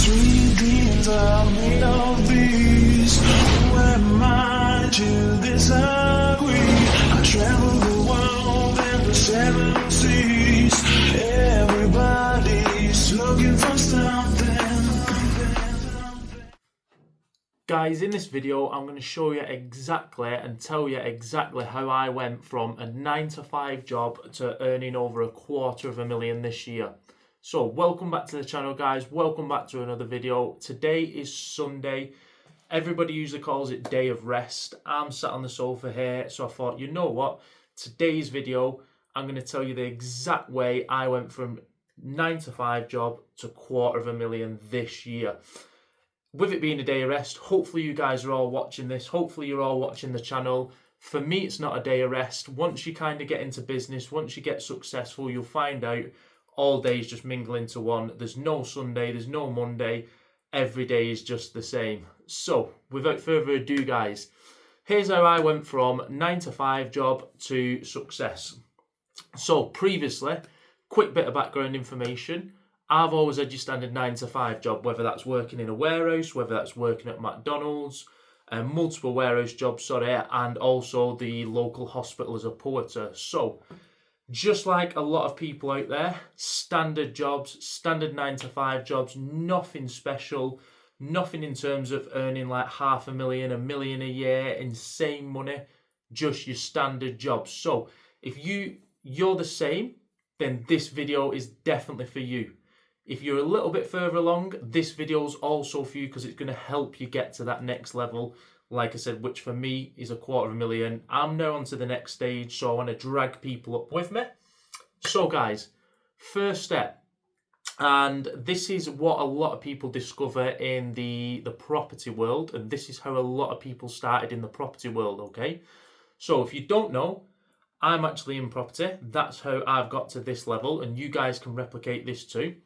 Sweet dreams are made of these. Who am I to disagree? I travel the world and the seven seas. Everybody's looking for something. Guys, in this video, I'm going to show you exactly and tell you exactly how I went from a 9-to-5 job to earning over $250,000 this year. So welcome back to the channel, guys. Welcome back to another video. Today is Sunday. Everybody usually calls it day of rest. I'm sat on the sofa here, so I thought, you know what? Today's video, I'm going to tell you the exact way I went from 9-to-5 job to $250,000 this year. With it being a day of rest, hopefully you guys are all watching this. Hopefully you're all watching the channel. For me, it's not a day of rest. Once you kind of get into business, once you get successful, you'll find out all days just mingle into one. There's no Sunday, there's no Monday. Every day is just the same. So, without further ado, guys, here's how I went from 9-to-5 job to success. So, previously, quick bit of background information. I've always had your standard 9-to-5 job, whether that's working in a warehouse, whether that's working at McDonald's, multiple warehouse jobs, and also the local hospital as a porter. So, just like a lot of people out there, standard jobs, standard 9-to-5 jobs, nothing special, nothing in terms of earning like $500,000, $1 million a year, insane money, just your standard jobs. So, if you're the same, then this video is definitely for you. If you're a little bit further along, this video is also for you because it's going to help you get to that next level. Like I said, which for me is $250,000. I'm now on to the next stage, so I want to drag people up with me. So guys, first step, and this is what a lot of people discover in the property world, and this is how a lot of people started in the property world, okay? So if you don't know, I'm actually in property. That's how I've got to this level, and you guys can replicate this too.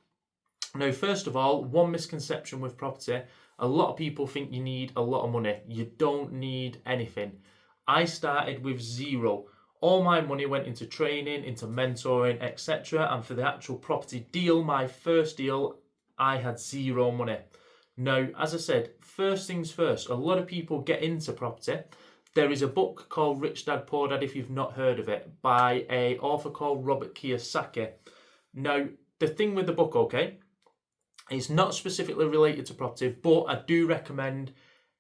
Now, first of all, one misconception with property, a lot of people think you need a lot of money. You don't need anything. I started with zero. All my money went into training, into mentoring, etc. And for the actual property deal, my first deal, I had zero money. Now, as I said, first things first, a lot of people get into property. There is a book called Rich Dad Poor Dad, if you've not heard of it, by an author called Robert Kiyosaki. Now, the thing with the book, okay, it's not specifically related to property, but I do recommend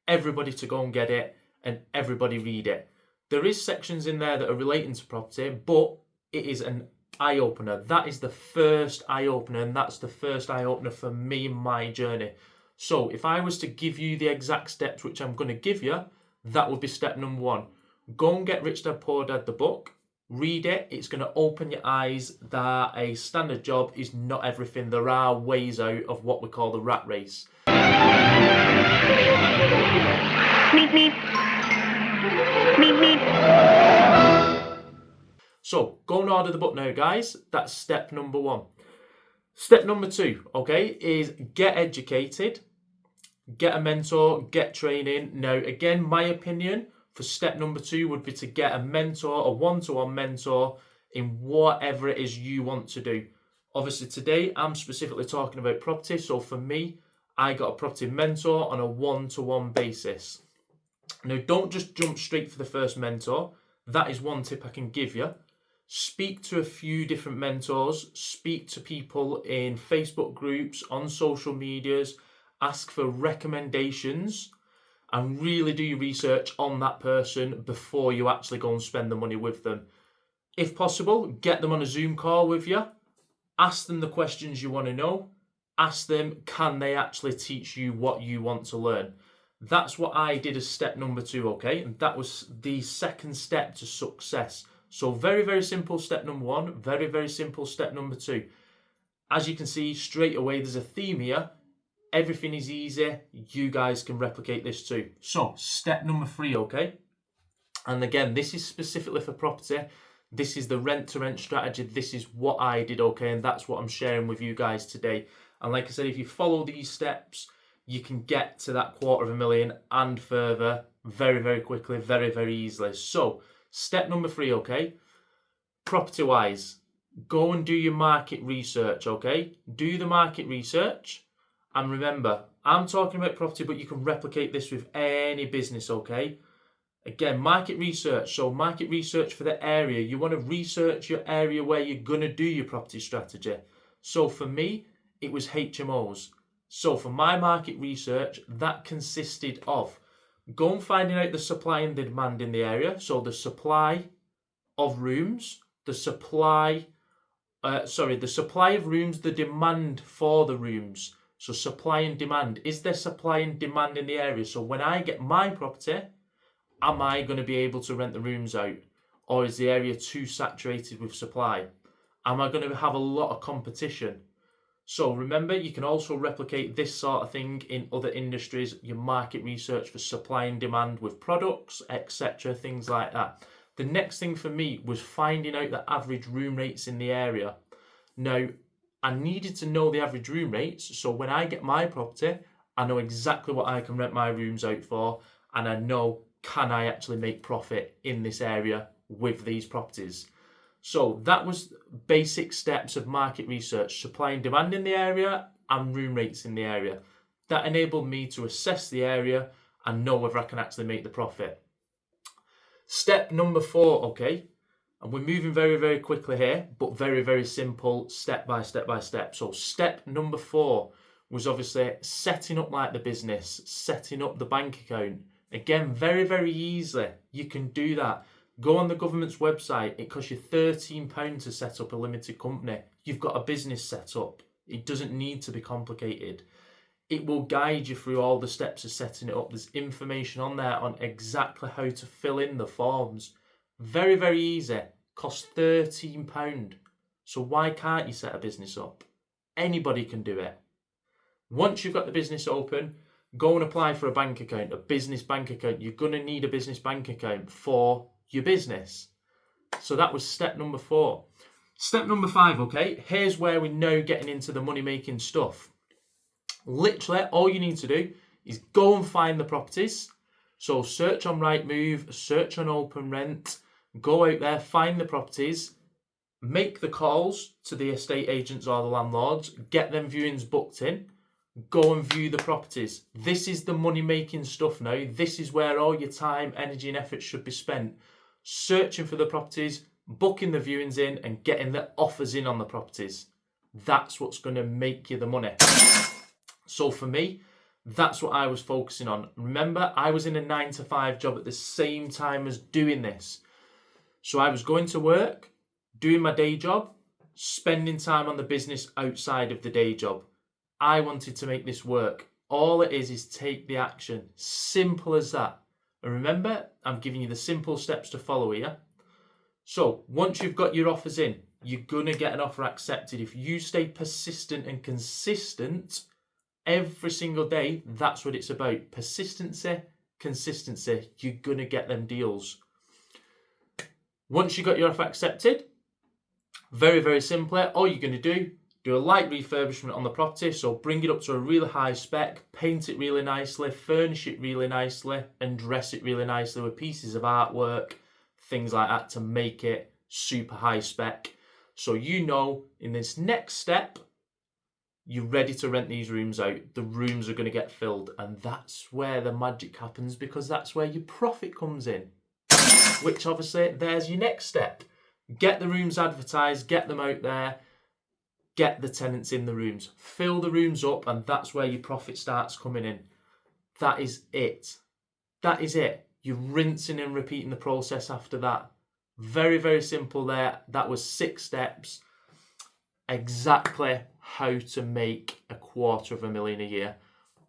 everybody to go and get it and everybody read it. There is sections in there that are relating to property, but it is an eye-opener. That is the first eye-opener, and that's the first eye-opener for me in my journey. So if I was to give you the exact steps which I'm going to give you, that would be step number 1. Go and get Rich Dad Poor Dad, the book. Read it. It's going to open your eyes that a standard job is not everything. There are ways out of what we call the rat race. So, go and order the book now, guys. That's step number 1. Step number 2, okay, is get educated, get a mentor, get training. Now, again, my opinion for step number 2 would be to get a mentor, a one-to-one mentor in whatever it is you want to do. Obviously today I'm specifically talking about property, so for me, I got a property mentor on a one-to-one basis. Now don't just jump straight for the first mentor. That is one tip I can give you. Speak to a few different mentors, speak to people in Facebook groups, on social medias, ask for recommendations, and really do your research on that person before you actually go and spend the money with them. If possible, get them on a Zoom call with you. Ask them the questions you want to know. Ask them, can they actually teach you what you want to learn? That's what I did as step number 2, okay? And that was the second step to success. So very, very simple step number 1. Very, very simple step number 2. As you can see, straight away, there's a theme here. Everything is easy. You guys can replicate this too. So, step number 3, okay? And again, this is specifically for property. This is the rent-to-rent strategy. This is what I did, okay? And that's what I'm sharing with you guys today. And like I said, if you follow these steps, you can get to that $250,000 and further very, very quickly, very, very easily. So, step number 3, okay? Property-wise, go and do your market research, okay? Do the market research. And remember, I'm talking about property, but you can replicate this with any business, okay? Again, market research. So market research for the area. You want to research your area where you're going to do your property strategy. So for me, it was HMOs. So for my market research, that consisted of go and finding out the supply and the demand in the area. So the supply of rooms, the supply of rooms, the demand for the rooms. So supply and demand. Is there supply and demand in the area? So when I get my property, am I going to be able to rent the rooms out? Or is the area too saturated with supply? Am I going to have a lot of competition? So remember, you can also replicate this sort of thing in other industries, your market research for supply and demand with products, etc., things like that. The next thing for me was finding out the average room rates in the area. Now, I needed to know the average room rates, so when I get my property, I know exactly what I can rent my rooms out for, and I know, can I actually make profit in this area with these properties? So that was basic steps of market research, supply and demand in the area and room rates in the area. That enabled me to assess the area and know whether I can actually make the profit. Step number 4, okay, and we're moving very, very quickly here, but very, very simple, step by step by step. So step number 4 was obviously setting up like the business, setting up the bank account. Again, very, very easily, you can do that. Go on the government's website. It costs you £13 to set up a limited company. You've got a business set up. It doesn't need to be complicated. It will guide you through all the steps of setting it up. There's information on there on exactly how to fill in the forms. Very, very easy. Costs £13. So why can't you set a business up? Anybody can do it. Once you've got the business open, go and apply for a bank account, a business bank account. You're going to need a business bank account for your business. So that was step number 4. Step number 5, okay, here's where we're now getting into the money making stuff. Literally all you need to do is go and find the properties. So search on Rightmove, search on OpenRent, go out there, find the properties, make the calls to the estate agents or the landlords, get them viewings booked in, go and view the properties. This is the money making stuff now. This is where all your time, energy and effort should be spent. Searching for the properties, booking the viewings in and getting the offers in on the properties. That's what's going to make you the money. So for me, that's what I was focusing on. Remember, I was in a 9-to-5 job at the same time as doing this. So I was going to work, doing my day job, spending time on the business outside of the day job. I wanted to make this work. All it is take the action. Simple as that. And remember, I'm giving you the simple steps to follow here. So once you've got your offers in, you're going to get an offer accepted. If you stay persistent and consistent every single day, that's what it's about. Persistency, consistency. You're going to get them deals. Once you got your offer accepted, very, very simply, all you're going to do a light refurbishment on the property. So bring it up to a really high spec, paint it really nicely, furnish it really nicely, and dress it really nicely with pieces of artwork, things like that to make it super high spec. So you know in this next step, you're ready to rent these rooms out. The rooms are going to get filled, and that's where the magic happens, because that's where your profit comes in. Which obviously, there's your next step. Get the rooms advertised, get them out there, get the tenants in the rooms, fill the rooms up, and that's where your profit starts coming in. That is it. That is it. You're rinsing and repeating the process after that. Very, very simple there. That was 6 steps. Exactly how to make $250,000 a year.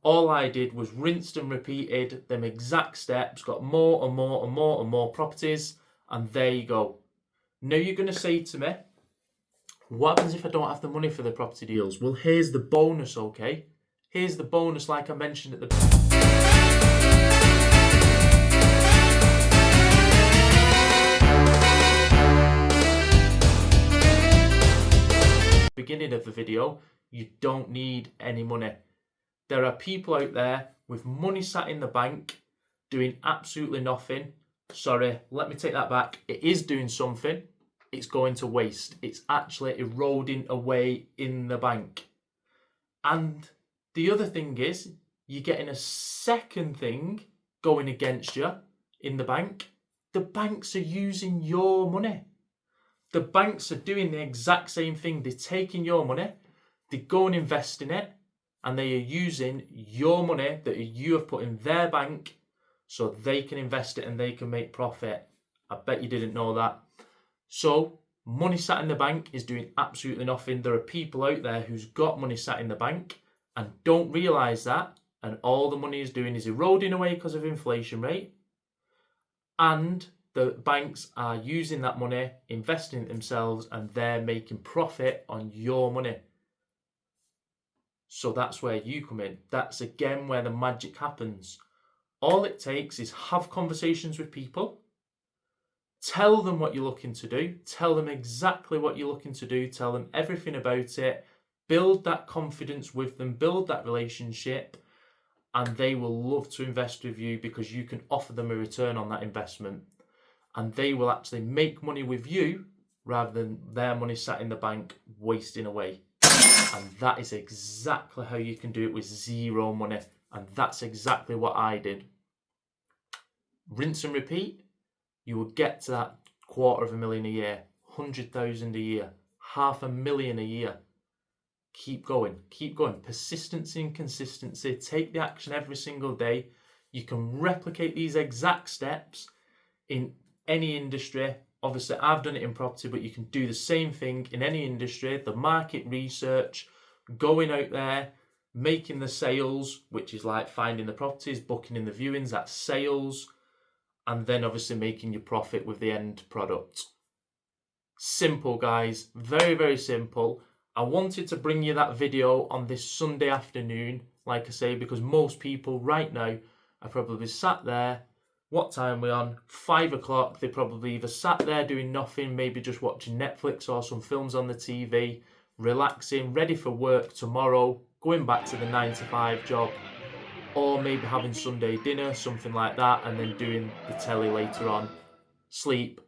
All I did was rinsed and repeated them exact steps, got more and more and more and more properties, and there you go. Now you're going to say to me, what happens if I don't have the money for the property deals? Well, here's the bonus, okay? Here's the bonus, like I mentioned at the beginning of the video. You don't need any money. There are people out there with money sat in the bank doing absolutely nothing. Sorry, let me take that back. It is doing something. It's going to waste. It's actually eroding away in the bank. And The other thing is you're getting a second thing going against you in the bank. The banks are using your money. The banks are doing the exact same thing. They're taking your money, they go and invest in it, and they are using your money that you have put in their bank so they can invest it and they can make profit. I bet you didn't know that. So money sat in the bank is doing absolutely nothing. There are people out there who's got money sat in the bank and don't realise that, and all the money is doing is eroding away because of inflation rate, and the banks are using that money, investing it themselves, and they're making profit on your money. So that's where you come in. That's again where the magic happens. All it takes is have conversations with people, tell them what you're looking to do, tell them exactly what you're looking to do, tell them everything about it, build that confidence with them, build that relationship, and they will love to invest with you because you can offer them a return on that investment. And they will actually make money with you rather than their money sat in the bank wasting away. And that is exactly how you can do it with zero money. And that's exactly what I did. Rinse and repeat. You will get to that $250,000 a year, 100,000 a year, 500,000 a year. Keep going, keep going. Persistency and consistency. Take the action every single day. You can replicate these exact steps in any industry. Obviously, I've done it in property, but you can do the same thing in any industry. The market research, going out there, making the sales, which is like finding the properties, booking in the viewings, that's sales, and then obviously making your profit with the end product. Simple, guys. Very, very simple. I wanted to bring you that video on this Sunday afternoon, like I say, because most people right now are probably sat there. What time are we on? 5 o'clock. They probably either sat there doing nothing, maybe just watching Netflix or some films on the TV, relaxing, ready for work tomorrow, going back to the 9-to-5 job, or maybe having Sunday dinner, something like that, and then doing the telly later on, sleep,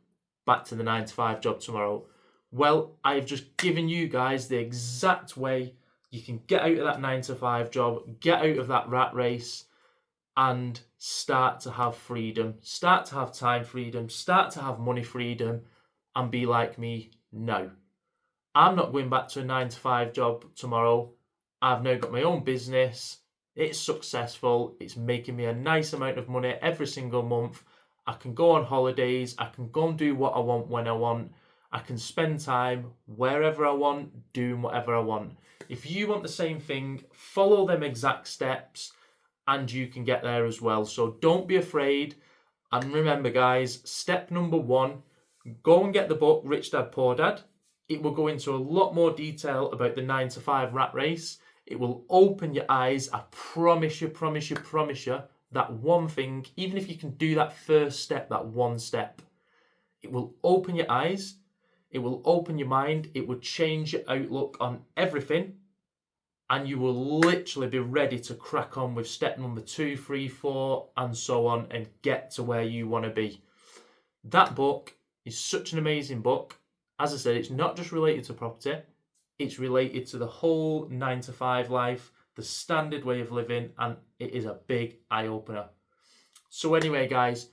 back to the 9-to-5 job tomorrow. Well, I've just given you guys the exact way you can get out of that 9-to-5 job, get out of that rat race, and start to have freedom, start to have time freedom, start to have money freedom, and be like me now. I'm not going back to a 9-to-5 job tomorrow. I've now got my own business. It's successful. It's making me a nice amount of money every single month. I can go on holidays. I can go and do what I want when I want. I can spend time wherever I want, doing whatever I want. If you want the same thing, follow them exact steps, and you can get there as well. So don't be afraid. And remember, guys, step number 1, go and get the book, Rich Dad Poor Dad. It will go into a lot more detail about the 9-to-5 rat race. It will open your eyes. I promise you, that one thing, even if you can do that first step, that one step, it will open your eyes. It will open your mind. It will change your outlook on everything. And you will literally be ready to crack on with step number 2, 3, 4, and so on, and get to where you want to be. That book is such an amazing book. As I said, it's not just related to property. It's related to the whole 9-to-5 life, the standard way of living, and it is a big eye-opener. So anyway, guys,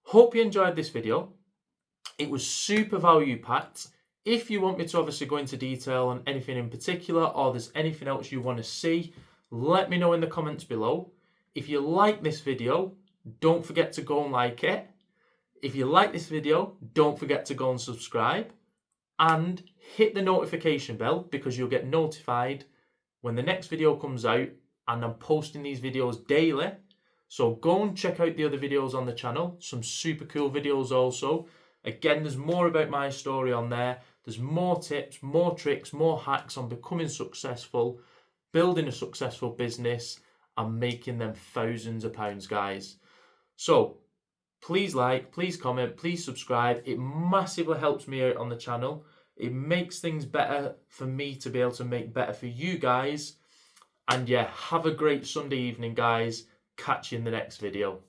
hope you enjoyed this video. It was super value-packed. If you want me to obviously go into detail on anything in particular, or there's anything else you want to see, let me know in the comments below. If you like this video, don't forget to go and like it. If you like this video, don't forget to go and subscribe. And hit the notification bell, because you'll get notified when the next video comes out, and I'm posting these videos daily. So go and check out the other videos on the channel, some super cool videos also. Again, there's more about my story on there. There's more tips, more tricks, more hacks on becoming successful, building a successful business, and making them thousands of pounds, guys. So please like, please comment, please subscribe. It massively helps me out on the channel. It makes things better for me to be able to make better for you guys. And yeah, have a great Sunday evening, guys. Catch you in the next video.